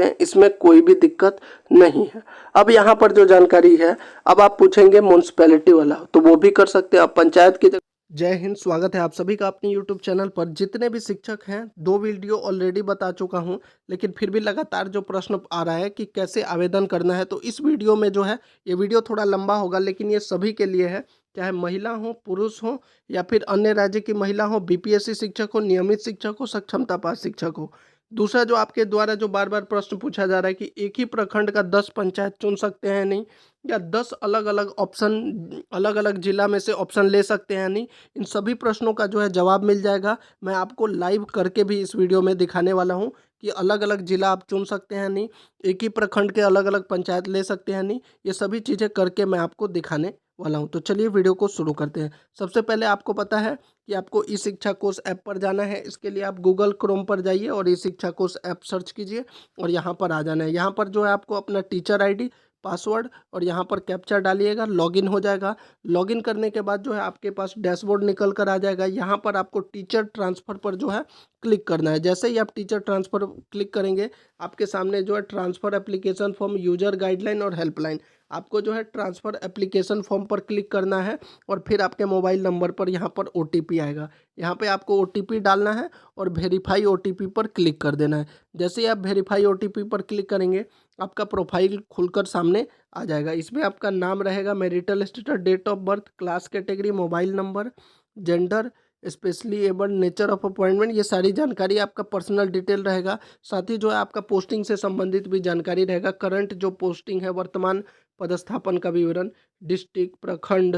सकते हैं, इसमें कोई भी दिक्कत नहीं है। अब यहाँ पर जो जानकारी है, अब आप पूछेंगे म्यूनसिपैलिटी वाला, तो वो भी कर सकते हैं आप पंचायत की। जय हिंद, स्वागत है आप सभी का अपने YouTube चैनल पर। जितने भी शिक्षक हैं, 2 वीडियो ऑलरेडी बता चुका हूं, लेकिन फिर भी लगातार जो प्रश्न आ रहा है कि कैसे आवेदन करना है, तो इस वीडियो में जो है, ये वीडियो थोड़ा लंबा होगा, लेकिन ये सभी के लिए है, चाहे महिला हो, पुरुष हो या फिर अन्य राज्य की महिला हो, BPSC शिक्षक हो, नियमित शिक्षक हो, सक्षमता पास शिक्षक हो। दूसरा, जो आपके द्वारा जो बार बार प्रश्न पूछा जा रहा है कि एक ही प्रखंड का 10 पंचायत चुन सकते हैं नहीं, या 10 अलग अलग ऑप्शन, अलग अलग जिला में से ऑप्शन ले सकते हैं नहीं, इन सभी प्रश्नों का जो है जवाब मिल जाएगा। मैं आपको लाइव करके भी इस वीडियो में दिखाने वाला हूं कि अलग अलग जिला आप चुन सकते हैं नहीं, एक ही प्रखंड के अलग अलग पंचायत ले सकते हैं नहीं, ये सभी चीज़ें करके मैं आपको दिखाने वाला हूं। तो चलिए वीडियो को शुरू करते हैं। सबसे पहले आपको पता है कि आपको ई शिक्षा कोश ऐप पर जाना है। इसके लिए आप गूगल क्रोम पर जाइए और ई शिक्षा कोश ऐप सर्च कीजिए और यहाँ पर आ जाना है। यहाँ पर जो है आपको अपना टीचर ID, पासवर्ड और यहाँ पर कैप्चा डालिएगा, लॉगिन हो जाएगा। लॉगिन करने के बाद जो है आपके पास डैशबोर्ड निकल कर आ जाएगा। यहाँ पर आपको टीचर ट्रांसफ़र पर जो है क्लिक करना है। जैसे ही आप टीचर ट्रांसफ़र क्लिक करेंगे, आपके सामने जो है transfer application form, user guideline और हेल्पलाइन, आपको जो है ट्रांसफ़र एप्लीकेशन फॉर्म पर क्लिक करना है और फिर आपके मोबाइल नंबर पर यहाँ पर OTP आएगा। यहाँ पे आपको OTP डालना है और वेरीफाई OTP पर क्लिक कर देना है। जैसे ही आप वेरीफाई OTP पर क्लिक करेंगे, आपका प्रोफाइल खुलकर सामने आ जाएगा। इसमें आपका नाम रहेगा, marital status, date of birth, class category, mobile number, gender, specially abled, nature of appointment, ये सारी जानकारी आपका पर्सनल डिटेल रहेगा। साथ ही जो है आपका पोस्टिंग से संबंधित भी जानकारी रहेगा। करंट जो पोस्टिंग है, वर्तमान पदस्थापन का विवरण, डिस्ट्रिक्ट, प्रखंड,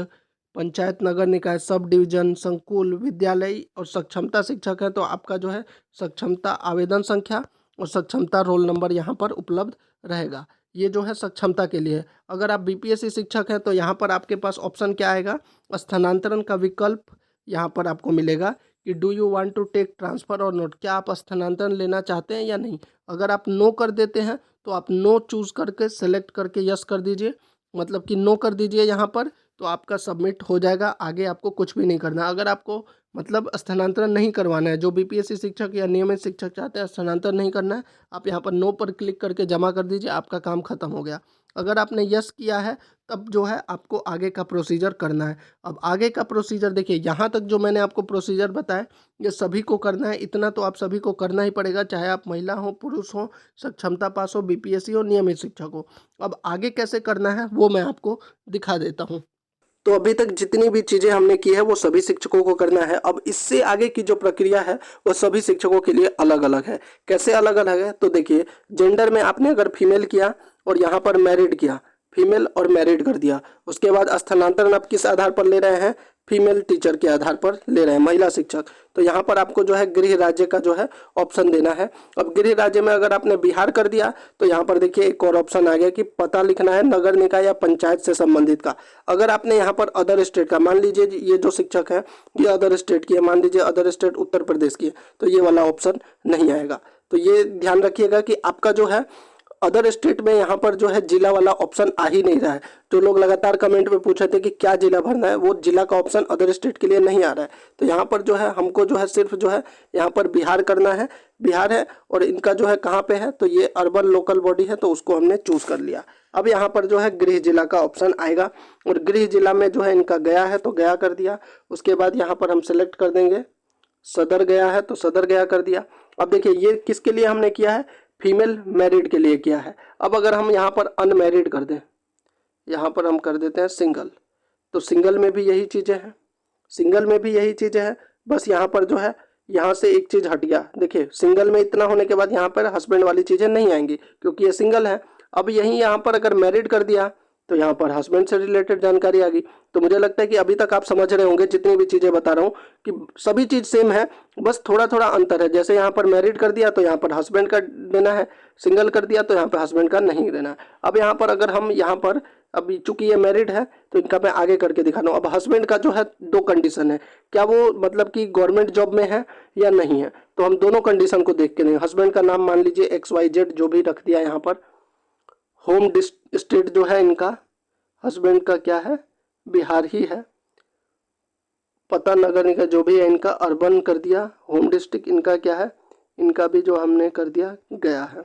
पंचायत, नगर निकाय, सब डिवीजन, संकुल, विद्यालय और सक्षमता शिक्षक है तो आपका जो है सक्षमता आवेदन संख्या और सक्षमता रोल नंबर यहाँ पर उपलब्ध रहेगा। ये जो है सक्षमता के लिए। अगर आप BPSC शिक्षक हैं तो यहाँ पर आपके पास ऑप्शन क्या आएगा, स्थानांतरण का विकल्प यहाँ पर आपको मिलेगा कि do you want to take transfer और नोट, क्या आप स्थानांतरण लेना चाहते हैं या नहीं। अगर आप नो कर देते हैं तो आप नो चूज़ करके सेलेक्ट करके यस कर दीजिए, मतलब कि नो कर दीजिए यहाँ पर, तो आपका सबमिट हो जाएगा। आगे आपको कुछ भी नहीं करना। अगर आपको मतलब स्थानांतरण नहीं करवाना है, जो BPSC शिक्षक या नियमित शिक्षक चाहते हैं स्थानांतरण नहीं करना है, आप यहाँ पर नो पर क्लिक करके जमा कर दीजिए, आपका काम खत्म हो गया। अगर आपने यस किया है तब जो है आपको आगे का प्रोसीजर करना है। अब आगे का प्रोसीजर देखिए, यहाँ तक जो मैंने आपको प्रोसीजर बताया ये सभी को करना है। इतना तो आप सभी को करना ही पड़ेगा, चाहे आप महिला हो, पुरुष हो, सक्षमता पास हो, BPSC हो, नियमित शिक्षक हो। अब आगे कैसे करना है वो मैं आपको दिखा देता हूँ। तो अभी तक जितनी भी चीज़ें हमने की है वो सभी शिक्षकों को करना है। अब इससे आगे की जो प्रक्रिया है वो सभी शिक्षकों के लिए अलग अलग है। कैसे अलग अलग है, तो देखिए, जेंडर में आपने अगर फीमेल किया और यहाँ पर मैरिड किया, फीमेल और मैरिड कर दिया, उसके बाद स्थानांतरण आप किस आधार पर ले रहे हैं, फीमेल टीचर के आधार पर ले रहे हैं, महिला शिक्षक, तो यहाँ पर आपको जो है गृह राज्य का जो है ऑप्शन देना है। अब गृह राज्य में अगर आपने बिहार कर दिया तो यहाँ पर देखिए एक और ऑप्शन आ गया कि पता लिखना है नगर निकाय या पंचायत से संबंधित का। अगर आपने यहाँ पर अदर स्टेट का, मान लीजिए ये जो शिक्षक है ये अदर स्टेट की है, मान लीजिए अदर स्टेट उत्तर प्रदेश की है, तो ये वाला ऑप्शन नहीं आएगा। तो ये ध्यान रखिएगा कि आपका जो है अदर स्टेट में यहाँ पर जो है जिला वाला ऑप्शन आ ही नहीं रहा है। जो लोग लगातार कमेंट में पूछ रहे थे कि क्या जिला भरना है, वो जिला का ऑप्शन अदर स्टेट के लिए नहीं आ रहा है। तो यहाँ पर जो है हमको जो है सिर्फ जो है यहाँ पर बिहार करना है, बिहार है, और इनका जो है कहाँ पे है, तो ये अर्बन लोकल बॉडी है, तो उसको हमने चूज़ कर लिया। अब यहाँ पर जो है गृह जिला का ऑप्शन आएगा और गृह जिला में जो है इनका गया है तो गया कर दिया। उसके बाद यहाँ पर हम सेलेक्ट कर देंगे सदर गया है तो सदर गया कर दिया। अब देखिए ये किसके लिए हमने किया है, फीमेल मैरिड के लिए किया है। अब अगर हम यहाँ पर अनमैरिड कर दें, यहाँ पर हम कर देते हैं सिंगल, तो सिंगल में भी यही चीज़ें हैं, सिंगल में भी यही चीज़ें हैं, बस यहाँ पर जो है यहाँ से एक चीज़ हट गया। देखिए सिंगल में इतना होने के बाद यहाँ पर हस्बैंड वाली चीज़ें नहीं आएंगी क्योंकि ये सिंगल है। अब यहीं यहाँ पर अगर मैरिड कर दिया तो यहाँ पर हस्बैंड से रिलेटेड जानकारी आ गई। तो मुझे लगता है कि अभी तक आप समझ रहे होंगे जितनी भी चीज़ें बता रहा हूँ कि सभी चीज़ सेम है, बस थोड़ा थोड़ा अंतर है। जैसे यहाँ पर मैरिड कर दिया तो यहाँ पर हस्बैंड का देना है, सिंगल कर दिया तो यहाँ पर हस्बैंड का नहीं देना है। अब यहाँ पर अगर हम यहाँ पर अभी चूंकि ये मैरिड है तो इनका मैं आगे करके दिखा रहा हूँ। अब हस्बैंड का जो है दो कंडीशन है, क्या वो मतलब कि गवर्नमेंट जॉब में है या नहीं है, तो हम दोनों कंडीशन को देख के नहीं। हस्बैंड का नाम मान लीजिए XYZ जो भी रख दिया यहाँ पर, होम स्टेट जो है इनका हस्बैंड का क्या है, बिहार ही है, पता नगर निकाय जो भी है इनका अर्बन कर दिया, होम डिस्ट्रिक्ट इनका क्या है, इनका भी जो हमने कर दिया गया है।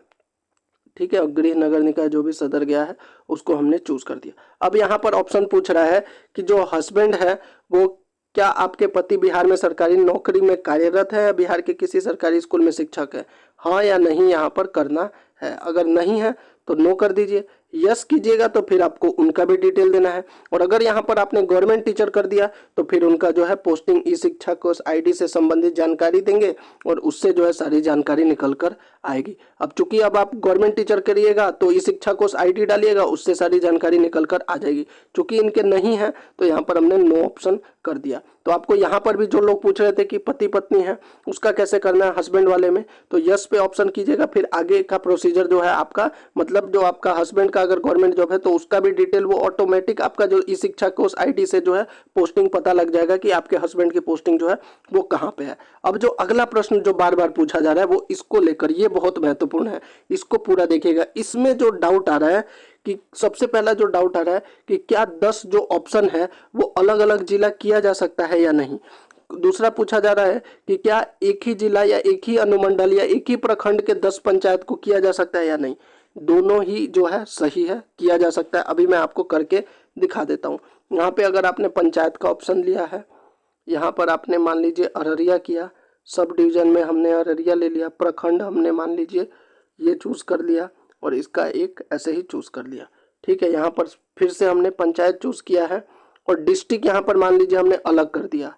ठीक है, और गृह नगर निकाय जो भी सदर गया है उसको हमने चूज कर दिया। अब यहाँ पर ऑप्शन पूछ रहा है कि जो हस्बैंड है वो क्या आपके पति बिहार में सरकारी नौकरी में कार्यरत है या बिहार के किसी सरकारी स्कूल में शिक्षक है, हाँ या नहीं यहाँ पर करना है। अगर नहीं है तो नो कर दीजिए, यस कीजिएगा तो फिर आपको उनका भी डिटेल देना है। और अगर यहाँ पर आपने गवर्नमेंट टीचर कर दिया तो फिर उनका जो है पोस्टिंग ई शिक्षा कोष आईडी से संबंधित जानकारी देंगे और उससे जो है सारी जानकारी निकल कर आएगी। अब चूंकि अब आप गवर्नमेंट टीचर करिएगा तो ई शिक्षा कोष आईडी डालिएगा, उससे सारी जानकारी निकल कर आ जाएगी। चूंकि इनके नहीं है तो यहाँ पर हमने नो ऑप्शन कर दिया। तो आपको यहाँ पर भी जो लोग पूछ रहे थे कि पति पत्नी है उसका कैसे करना है हस्बैंड वाले में, तो यस पे ऑप्शन कीजिएगा। फिर आगे का प्रोसीजर जो है आपका, मतलब जो आपका हस्बैंड का अगर गवर्नमेंट जॉब है तो उसका भी डिटेल वो ऑटोमेटिक आपका जो ई शिक्षा कोष आईडी से जो है पोस्टिंग पता लग जाएगा कि आपके हस्बैंड की पोस्टिंग जो है वो कहाँ पे है। अब जो अगला प्रश्न जो बार बार पूछा जा रहा है वो इसको लेकर, ये बहुत महत्वपूर्ण है, इसको पूरा देखिएगा। इसमें जो डाउट आ रहा है कि सबसे पहला जो डाउट आ रहा है कि क्या 10 जो ऑप्शन है वो अलग अलग जिला किया जा सकता है या नहीं। दूसरा पूछा जा रहा है कि क्या एक ही जिला या एक ही अनुमंडल या एक ही प्रखंड के 10 पंचायत को किया जा सकता है या नहीं। दोनों ही जो है सही है, किया जा सकता है। अभी मैं आपको करके दिखा देता हूँ। यहाँ पे अगर आपने पंचायत का ऑप्शन लिया है, यहाँ पर आपने मान लीजिए अररिया किया, सब डिवीजन में हमने अररिया ले लिया, प्रखंड हमने मान लीजिए ये चूज कर लिया और इसका एक ऐसे ही चूज कर लिया। ठीक है, यहाँ पर फिर से हमने पंचायत चूज किया है और डिस्ट्रिक्ट यहाँ पर मान लीजिए हमने अलग कर दिया,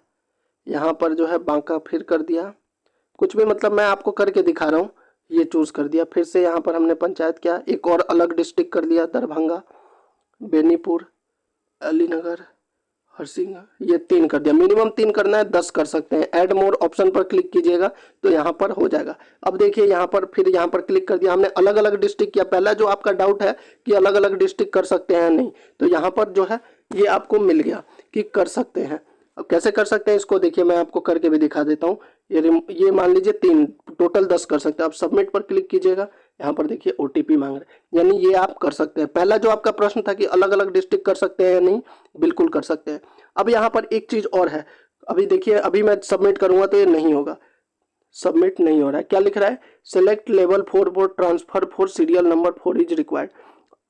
यहाँ पर जो है बांका फिर कर दिया, कुछ भी मतलब मैं आपको करके दिखा रहा हूँ, ये चूज कर दिया। फिर से यहाँ पर हमने पंचायत किया, एक और अलग डिस्ट्रिक्ट कर लिया, दरभंगा, बेनीपुर, अलीनगर, हरसिंह, ये 3 कर दिया। मिनिमम 3 करना है, 10 कर सकते हैं। ऐड मोर ऑप्शन पर क्लिक कीजिएगा तो यहाँ पर हो जाएगा। अब देखिए यहाँ पर फिर यहाँ पर क्लिक कर दिया, हमने अलग अलग डिस्ट्रिक्ट किया। पहला जो आपका डाउट है कि अलग अलग डिस्ट्रिक्ट कर सकते हैं नहीं, तो यहाँ पर जो है ये आपको मिल गया कि कर सकते हैं। अब कैसे कर सकते हैं इसको देखिए, मैं आपको करके भी दिखा देता हूँ। ये मान लीजिए 3, टोटल 10 कर सकते हैं। आप सबमिट पर क्लिक कीजिएगा, यहाँ पर देखिए ओटीपी मांग रहे हैं, यानी ये आप कर सकते हैं। पहला जो आपका प्रश्न था कि अलग अलग डिस्ट्रिक्ट कर सकते हैं या नहीं, बिल्कुल कर सकते हैं। अब यहाँ पर एक चीज और है, अभी देखिए अभी मैं सबमिट करूंगा तो ये नहीं होगा, सबमिट नहीं हो रहा है। क्या लिख रहा है, select level 4 for transfer for serial number 4 is required.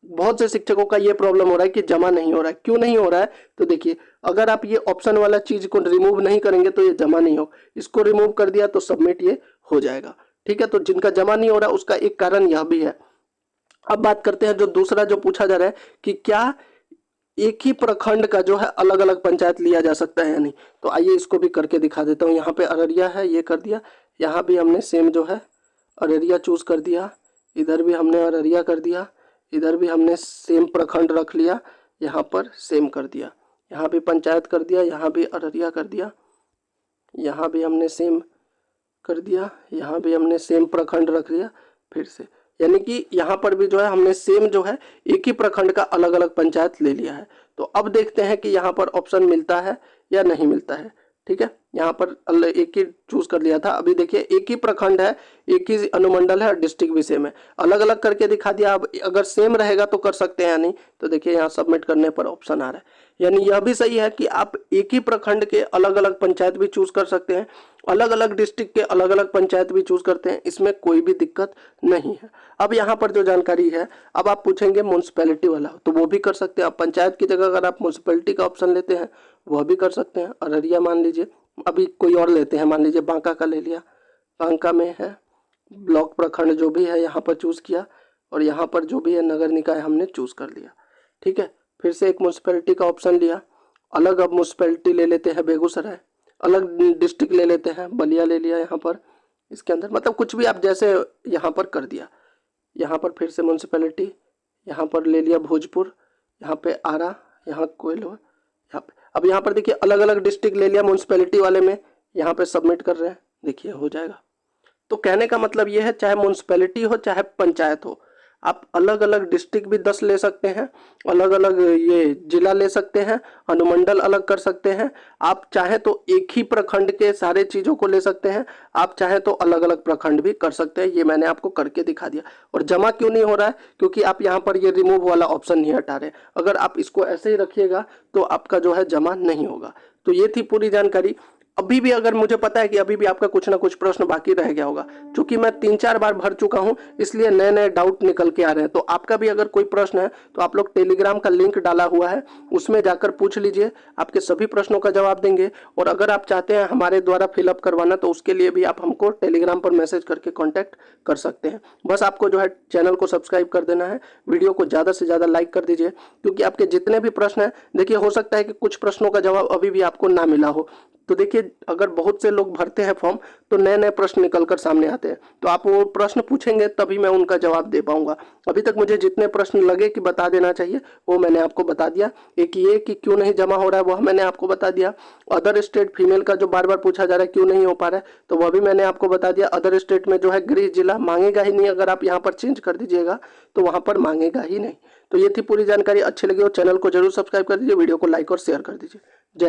बहुत से शिक्षकों का ये प्रॉब्लम हो रहा है कि जमा नहीं हो रहा है। क्यों नहीं हो रहा है, तो देखिए अगर आप ये ऑप्शन वाला चीज को रिमूव नहीं करेंगे तो ये जमा नहीं हो, इसको रिमूव कर दिया तो सबमिट ये हो जाएगा। ठीक है, तो जिनका जमा नहीं हो रहा उसका एक कारण यह भी है। अब बात करते हैं जो दूसरा जो पूछा जा रहा है कि क्या एक ही प्रखंड का जो है अलग अलग पंचायत लिया जा सकता है या नहीं। तो आइए इसको भी करके दिखा देता हूँ। यहाँ पे अररिया है, ये कर दिया, यहाँ भी हमने सेम जो है अररिया चूज कर दिया, इधर भी हमने अररिया कर दिया, इधर भी हमने सेम प्रखंड रख लिया, यहाँ पर सेम कर दिया, यहाँ भी पंचायत कर दिया, यहाँ भी अररिया कर दिया, यहाँ भी हमने सेम कर दिया, यहाँ भी हमने सेम प्रखंड रख लिया फिर से। यानी कि यहाँ पर भी जो है हमने सेम जो है एक ही प्रखंड का अलग अलग पंचायत ले लिया है। तो अब देखते हैं कि यहाँ पर ऑप्शन मिलता है या नहीं मिलता है। ठीक है, यहाँ पर एक ही चूज कर लिया था। अभी देखिए एक ही प्रखंड है, एक ही अनुमंडल है और डिस्ट्रिक्ट भी सेम है, अलग अलग करके दिखा दिया। अब अगर सेम रहेगा तो कर सकते हैं या नहीं, तो देखिए यहाँ सबमिट करने पर ऑप्शन आ रहा है। यानी यह भी सही है कि आप एक ही प्रखंड के अलग अलग पंचायत भी चूज कर सकते हैं, अलग अलग डिस्ट्रिक्ट के अलग अलग पंचायत भी चूज करते हैं, इसमें कोई भी दिक्कत नहीं है। अब यहाँ पर जो जानकारी है, अब आप पूछेंगे म्यूनसिपैलिटी वाला, तो वो भी कर सकते हैं आप। पंचायत की जगह अगर आप म्यूनसिपैलिटी का ऑप्शन लेते हैं वह भी कर सकते हैं। अररिया मान लीजिए, अभी कोई और लेते हैं, मान लीजिए बांका का ले लिया, बांका में है ब्लॉक प्रखंड जो भी है यहाँ पर चूज किया, और यहाँ पर जो भी है नगर निकाय हमने चूज कर लिया। ठीक है, फिर से एक म्यूनसिपैलिटी का ऑप्शन लिया, अलग अब म्यूनसिपैलिटी ले लेते हैं बेगूसराय, अलग डिस्ट्रिक्ट ले लेते हैं बलिया ले लिया यहाँ पर, इसके अंदर मतलब कुछ भी आप जैसे यहाँ पर कर दिया। यहाँ पर फिर से म्यूनसिपैलिटी, यहाँ पर ले लिया भोजपुर, यहाँ पे आरा, यहाँ कोयलो, यहाँ पे। अब यहाँ पर देखिए अलग अलग डिस्ट्रिक्ट ले लिया म्यूनसिपैलिटी वाले में, यहाँ पे सबमिट कर रहे हैं, देखिए हो जाएगा। तो कहने का मतलब ये है, चाहे म्यूनसिपैलिटी हो चाहे पंचायत हो, आप अलग अलग डिस्ट्रिक्ट भी 10 ले सकते हैं, अलग अलग ये जिला ले सकते हैं, अनुमंडल अलग कर सकते हैं। आप चाहे तो एक ही प्रखंड के सारे चीज़ों को ले सकते हैं, आप चाहे तो अलग अलग प्रखंड भी कर सकते हैं। ये मैंने आपको करके दिखा दिया। और जमा क्यों नहीं हो रहा है, क्योंकि आप यहाँ पर ये रिमूव वाला ऑप्शन नहीं हटा रहे। अगर आप इसको ऐसे ही रखिएगा तो आपका जो है जमा नहीं होगा। तो ये थी पूरी जानकारी। अभी भी अगर मुझे पता है कि अभी भी आपका कुछ ना कुछ प्रश्न बाकी रह गया होगा, क्योंकि मैं 3-4 बार भर चुका हूं, इसलिए नए नए डाउट निकल के आ रहे हैं। तो आपका भी अगर कोई प्रश्न है तो आप लोग टेलीग्राम का लिंक डाला हुआ है, उसमें जाकर पूछ लीजिए, आपके सभी प्रश्नों का जवाब देंगे। और अगर आप चाहते हैं हमारे द्वारा फिलअप करवाना, तो उसके लिए भी आप हमको टेलीग्राम पर मैसेज करके कॉन्टैक्ट कर सकते हैं। बस आपको जो है चैनल को सब्सक्राइब कर देना है, वीडियो को ज़्यादा से ज़्यादा लाइक कर दीजिए, क्योंकि आपके जितने भी प्रश्न हैं, देखिए हो सकता है कि कुछ प्रश्नों का जवाब अभी भी आपको ना मिला हो। तो देखिए अगर बहुत से लोग भरते हैं फॉर्म तो नए नए प्रश्न निकल कर सामने आते हैं, तो आप वो प्रश्न पूछेंगे तभी मैं उनका जवाब दे पाऊंगा। अभी तक मुझे जितने प्रश्न लगे कि बता देना चाहिए वो मैंने आपको बता दिया। एक ये कि क्यों नहीं जमा हो रहा है वह मैंने आपको बता दिया। अदर स्टेट फीमेल का जो बार बार पूछा जा रहा है क्यों नहीं हो पा रहा है, तो वह भी मैंने आपको बता दिया। अदर स्टेट में जो है गृह जिला मांगेगा ही नहीं, अगर आप यहाँ पर चेंज कर दीजिएगा तो वहाँ पर मांगेगा ही नहीं। तो ये थी पूरी जानकारी। अच्छी लगी हो चैनल को जरूर सब्सक्राइब कर दीजिए, वीडियो को लाइक और शेयर कर दीजिए। जय